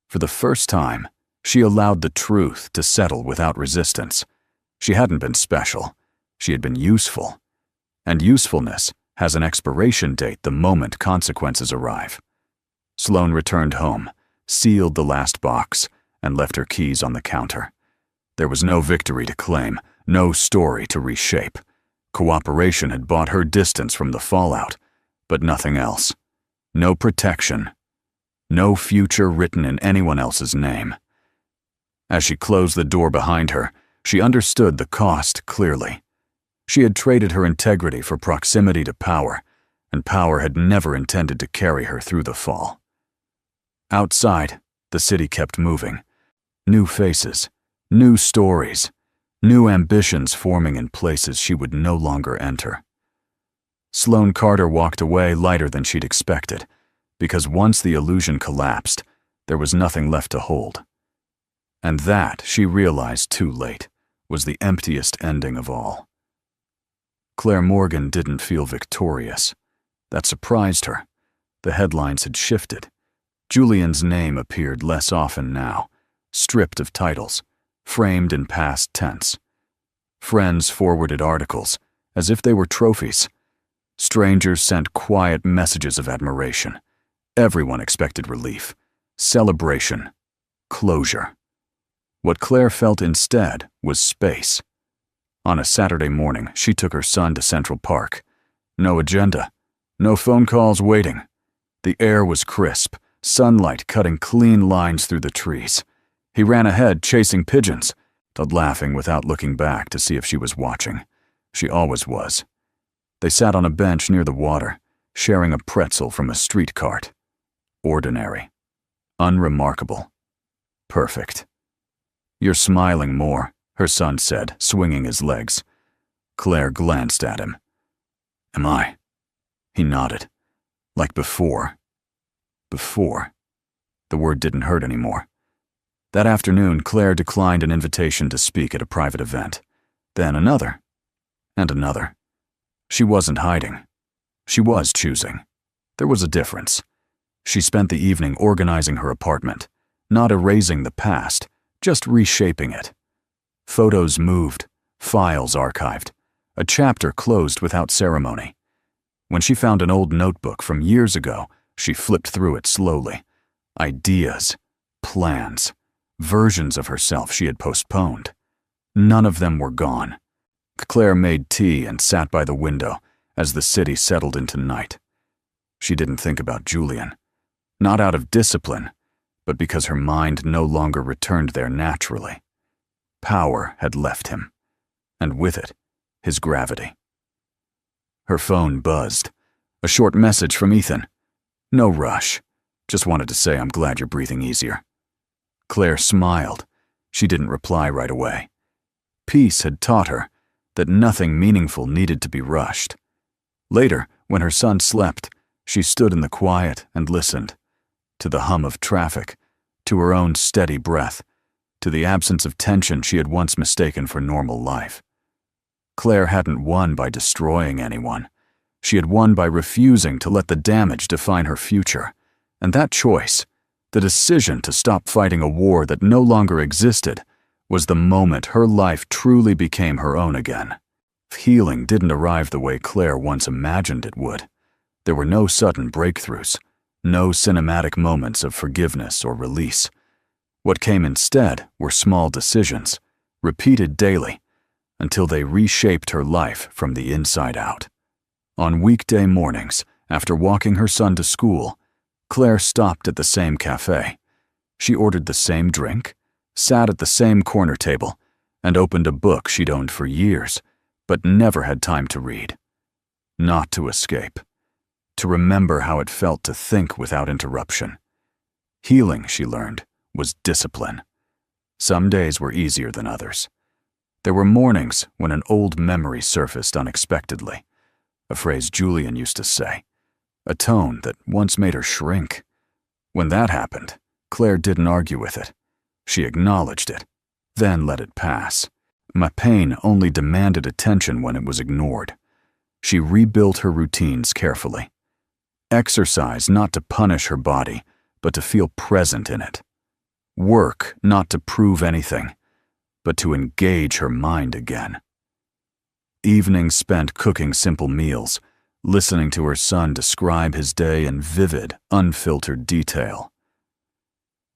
For the first time, she allowed the truth to settle without resistance. She hadn't been special. She had been useful. And usefulness has an expiration date the moment consequences arrive. Sloane returned home, sealed the last box, and left her keys on the counter. There was no victory to claim, no story to reshape. Cooperation had bought her distance from the fallout, but nothing else. No protection. No future written in anyone else's name. As she closed the door behind her, she understood the cost clearly. She had traded her integrity for proximity to power, and power had never intended to carry her through the fall. Outside, the city kept moving. New faces, new stories, new ambitions forming in places she would no longer enter. Sloane Carter walked away lighter than she'd expected, because once the illusion collapsed, there was nothing left to hold. And that, she realized too late, was the emptiest ending of all. Claire Morgan didn't feel victorious. That surprised her. The headlines had shifted. Julian's name appeared less often now, stripped of titles, framed in past tense. Friends forwarded articles, as if they were trophies. Strangers sent quiet messages of admiration. Everyone expected relief, celebration, closure. What Claire felt instead was space. On a Saturday morning, she took her son to Central Park. No agenda, no phone calls waiting. The air was crisp, sunlight cutting clean lines through the trees. He ran ahead, chasing pigeons, Todd laughing without looking back to see if she was watching. She always was. They sat on a bench near the water, sharing a pretzel from a street cart. Ordinary. Unremarkable. Perfect. "You're smiling more," her son said, swinging his legs. Claire glanced at him. "Am I?" He nodded. "Like before." Before. The word didn't hurt anymore. That afternoon, Claire declined an invitation to speak at a private event. Then another. And another. She wasn't hiding. She was choosing. There was a difference. She spent the evening organizing her apartment, not erasing the past, just reshaping it. Photos moved, files archived, a chapter closed without ceremony. When she found an old notebook from years ago, she flipped through it slowly. Ideas, plans, versions of herself she had postponed. None of them were gone. Claire made tea and sat by the window, as the city settled into night. She didn't think about Julian, not out of discipline, but because her mind no longer returned there naturally. Power had left him, and with it, his gravity. Her phone buzzed. A short message from Ethan. "No rush. Just wanted to say I'm glad you're breathing easier." Claire smiled. She didn't reply right away. Peace had taught her that nothing meaningful needed to be rushed. Later, when her son slept, she stood in the quiet and listened. To the hum of traffic, to her own steady breath, to the absence of tension she had once mistaken for normal life. Claire hadn't won by destroying anyone. She had won by refusing to let the damage define her future. And that choice, the decision to stop fighting a war that no longer existed, was the moment her life truly became her own again. Healing didn't arrive the way Claire once imagined it would. There were no sudden breakthroughs, no cinematic moments of forgiveness or release. What came instead were small decisions, repeated daily, until they reshaped her life from the inside out. On weekday mornings, after walking her son to school, Claire stopped at the same cafe. She ordered the same drink, sat at the same corner table, and opened a book she'd owned for years, but never had time to read. Not to escape. To remember how it felt to think without interruption. Healing, she learned, was discipline. Some days were easier than others. There were mornings when an old memory surfaced unexpectedly, a phrase Julian used to say, a tone that once made her shrink. When that happened, Claire didn't argue with it. She acknowledged it, then let it pass. My pain only demanded attention when it was ignored. She rebuilt her routines carefully. Exercise not to punish her body, but to feel present in it. Work not to prove anything, but to engage her mind again. Evenings spent cooking simple meals, listening to her son describe his day in vivid, unfiltered detail.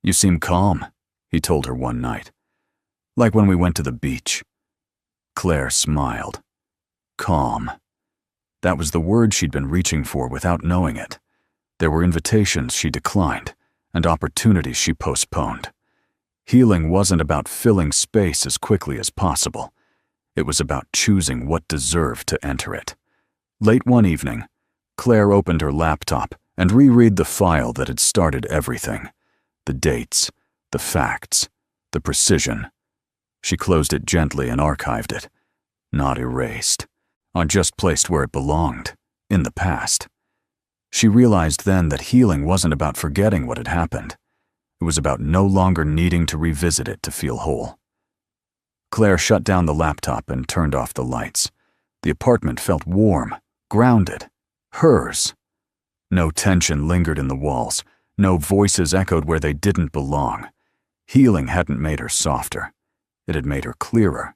"You seem calm," he told her one night. "Like when we went to the beach." Claire smiled. Calm. That was the word she'd been reaching for without knowing it. There were invitations she declined, and opportunities she postponed. Healing wasn't about filling space as quickly as possible. It was about choosing what deserved to enter it. Late one evening, Claire opened her laptop and reread the file that had started everything. The dates, the facts, the precision. She closed it gently and archived it. Not erased. Just placed where it belonged, in the past. She realized then that healing wasn't about forgetting what had happened. It was about no longer needing to revisit it to feel whole. Claire shut down the laptop and turned off the lights. The apartment felt warm, grounded, hers. No tension lingered in the walls. No voices echoed where they didn't belong. Healing hadn't made her softer. It had made her clearer.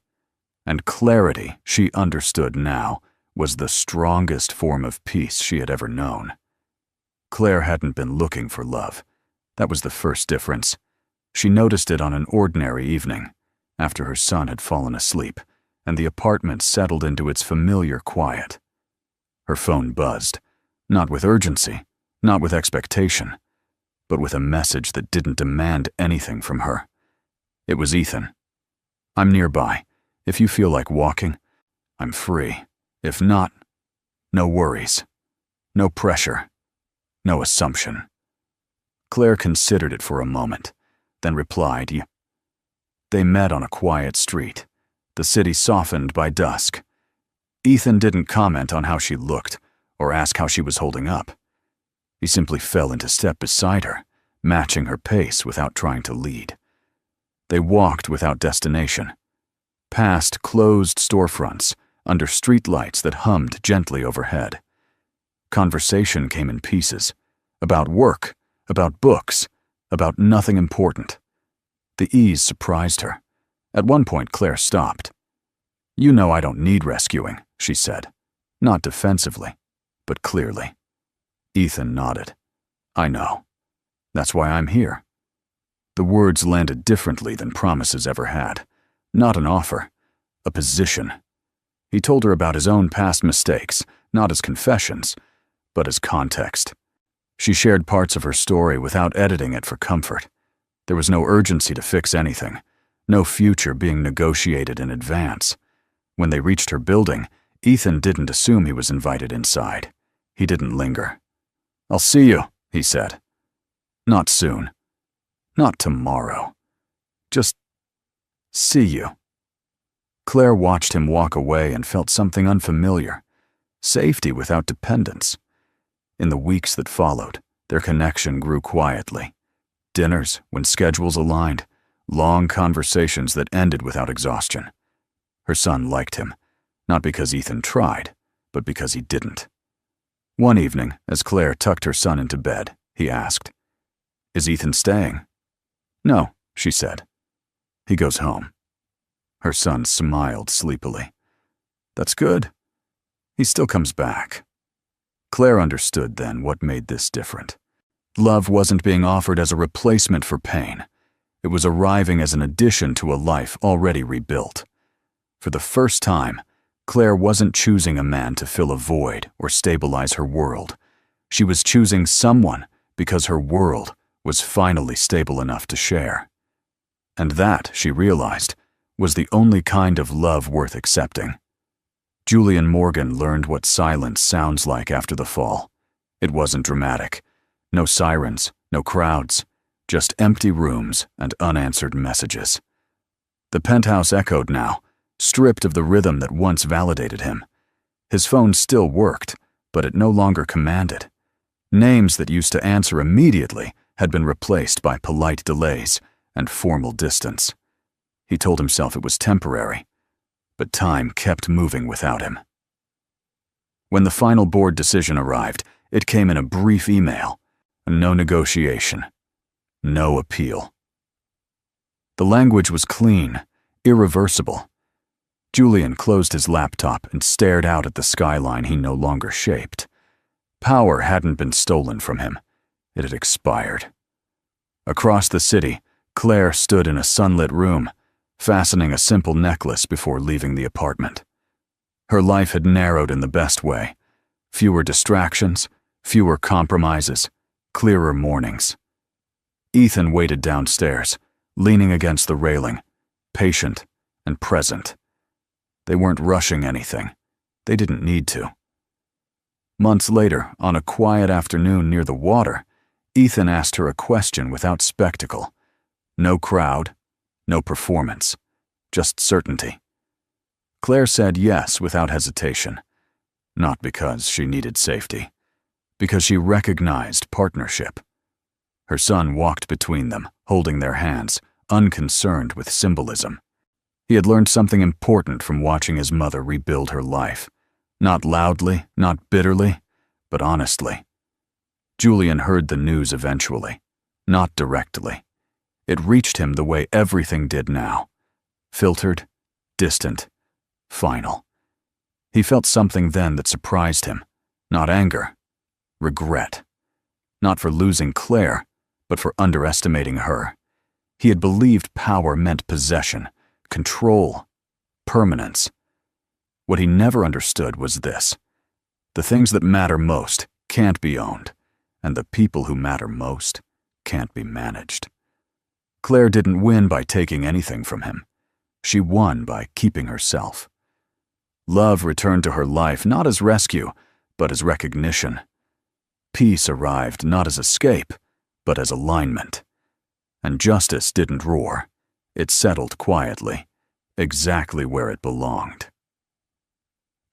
And clarity, she understood now, was the strongest form of peace she had ever known. Claire hadn't been looking for love. That was the first difference. She noticed it on an ordinary evening, after her son had fallen asleep, and the apartment settled into its familiar quiet. Her phone buzzed, not with urgency, not with expectation, but with a message that didn't demand anything from her. It was Ethan. "I'm nearby. If you feel like walking, I'm free. If not, no worries. No pressure. No assumption." Claire considered it for a moment, then replied, They met on a quiet street, the city softened by dusk. Ethan didn't comment on how she looked or ask how she was holding up. He simply fell into step beside her, matching her pace without trying to lead. They walked without destination, past closed storefronts, under streetlights that hummed gently overhead. Conversation came in pieces, about work, about books, about nothing important. The ease surprised her. At one point, Claire stopped. "You know I don't need rescuing," she said, not defensively, but clearly. Ethan nodded. "I know. That's why I'm here." The words landed differently than promises ever had. Not an offer, a position. He told her about his own past mistakes, not as confessions, but as context. She shared parts of her story without editing it for comfort. There was no urgency to fix anything, no future being negotiated in advance. When they reached her building, Ethan didn't assume he was invited inside. He didn't linger. "I'll see you," he said. "Not soon. Not tomorrow. Just see you." Claire watched him walk away and felt something unfamiliar. Safety without dependence. In the weeks that followed, their connection grew quietly. Dinners, when schedules aligned, long conversations that ended without exhaustion. Her son liked him, not because Ethan tried, but because he didn't. One evening, as Claire tucked her son into bed, he asked, "Is Ethan staying?" "No," she said. "He goes home." Her son smiled sleepily. "That's good. He still comes back." Claire understood then what made this different. Love wasn't being offered as a replacement for pain. It was arriving as an addition to a life already rebuilt. For the first time, Claire wasn't choosing a man to fill a void or stabilize her world. She was choosing someone because her world was finally stable enough to share. And that, she realized, was the only kind of love worth accepting. Julian Morgan learned what silence sounds like after the fall. It wasn't dramatic. No sirens, no crowds, just empty rooms and unanswered messages. The penthouse echoed now, stripped of the rhythm that once validated him. His phone still worked, but it no longer commanded. Names that used to answer immediately had been replaced by polite delays and formal distance. He told himself it was temporary, but time kept moving without him. When the final board decision arrived, it came in a brief email. No negotiation. No appeal. The language was clean, irreversible. Julian closed his laptop and stared out at the skyline he no longer shaped. Power hadn't been stolen from him. It had expired. Across the city, Claire stood in a sunlit room, fastening a simple necklace before leaving the apartment. Her life had narrowed in the best way. Fewer distractions, fewer compromises, clearer mornings. Ethan waited downstairs, leaning against the railing, patient and present. They weren't rushing anything. They didn't need to. Months later, on a quiet afternoon near the water, Ethan asked her a question without spectacle. No crowd, no performance, just certainty. Claire said yes without hesitation, not because she needed safety, because she recognized partnership. Her son walked between them, holding their hands, unconcerned with symbolism. He had learned something important from watching his mother rebuild her life. Not loudly, not bitterly, but honestly. Julian heard the news eventually, not directly. It reached him the way everything did now. Filtered, distant, final. He felt something then that surprised him. Not anger, regret. Not for losing Claire, but for underestimating her. He had believed power meant possession, control, permanence. What he never understood was this: the things that matter most can't be owned, and the people who matter most can't be managed. Claire didn't win by taking anything from him. She won by keeping herself. Love returned to her life not as rescue, but as recognition. Peace arrived not as escape, but as alignment. And justice didn't roar. It settled quietly, exactly where it belonged.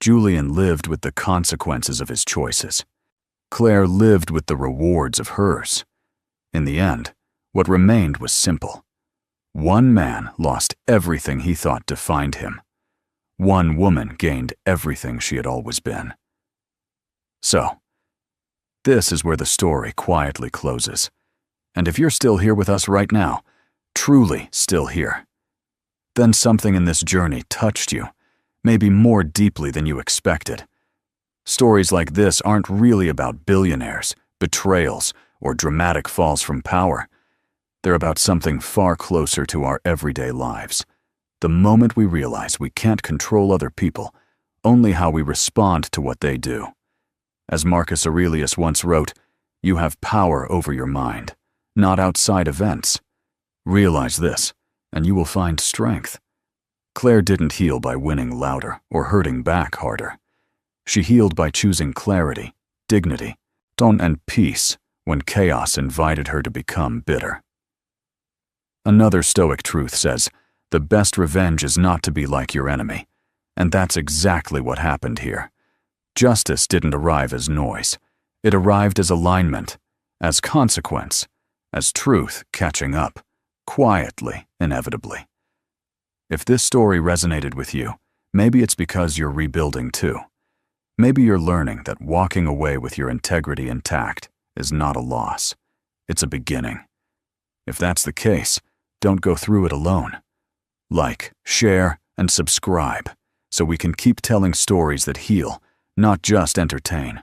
Julian lived with the consequences of his choices. Claire lived with the rewards of hers. In the end, what remained was simple. One man lost everything he thought defined him. One woman gained everything she had always been. So, this is where the story quietly closes. And if you're still here with us right now, truly still here, then something in this journey touched you, maybe more deeply than you expected. Stories like this aren't really about billionaires, betrayals, or dramatic falls from power. They're about something far closer to our everyday lives. The moment we realize we can't control other people, only how we respond to what they do. As Marcus Aurelius once wrote, "You have power over your mind, not outside events. Realize this, and you will find strength." Claire didn't heal by winning louder or hurting back harder. She healed by choosing clarity, dignity, tone, and peace when chaos invited her to become bitter. Another Stoic truth says, "The best revenge is not to be like your enemy." And that's exactly what happened here. Justice didn't arrive as noise. It arrived as alignment, as consequence, as truth catching up, quietly, inevitably. If this story resonated with you, maybe it's because you're rebuilding too. Maybe you're learning that walking away with your integrity intact is not a loss. It's a beginning. If that's the case, don't go through it alone. Like, share, and subscribe so we can keep telling stories that heal, not just entertain.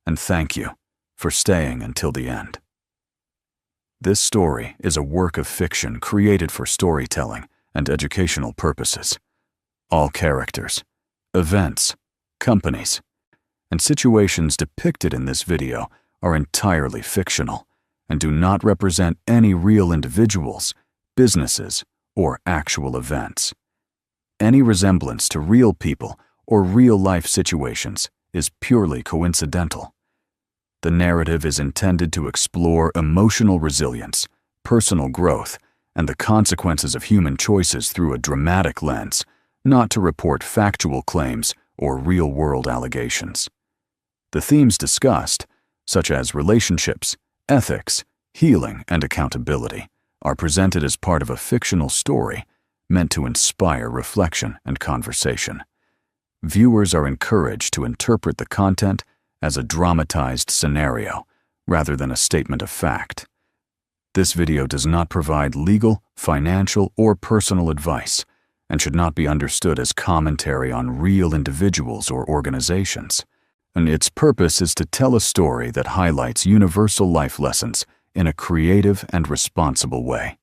And thank you for staying until the end. This story is a work of fiction created for storytelling and educational purposes. All characters, events, companies, and situations depicted in this video are entirely fictional and do not represent any real individuals, businesses, or actual events. Any resemblance to real people or real-life situations is purely coincidental. The narrative is intended to explore emotional resilience, personal growth, and the consequences of human choices through a dramatic lens, not to report factual claims or real-world allegations. The themes discussed, such as relationships, ethics, healing, and accountability, are presented as part of a fictional story meant to inspire reflection and conversation. Viewers are encouraged to interpret the content as a dramatized scenario rather than a statement of fact. This video does not provide legal, financial, or personal advice and should not be understood as commentary on real individuals or organizations. And its purpose is to tell a story that highlights universal life lessons in a creative and responsible way.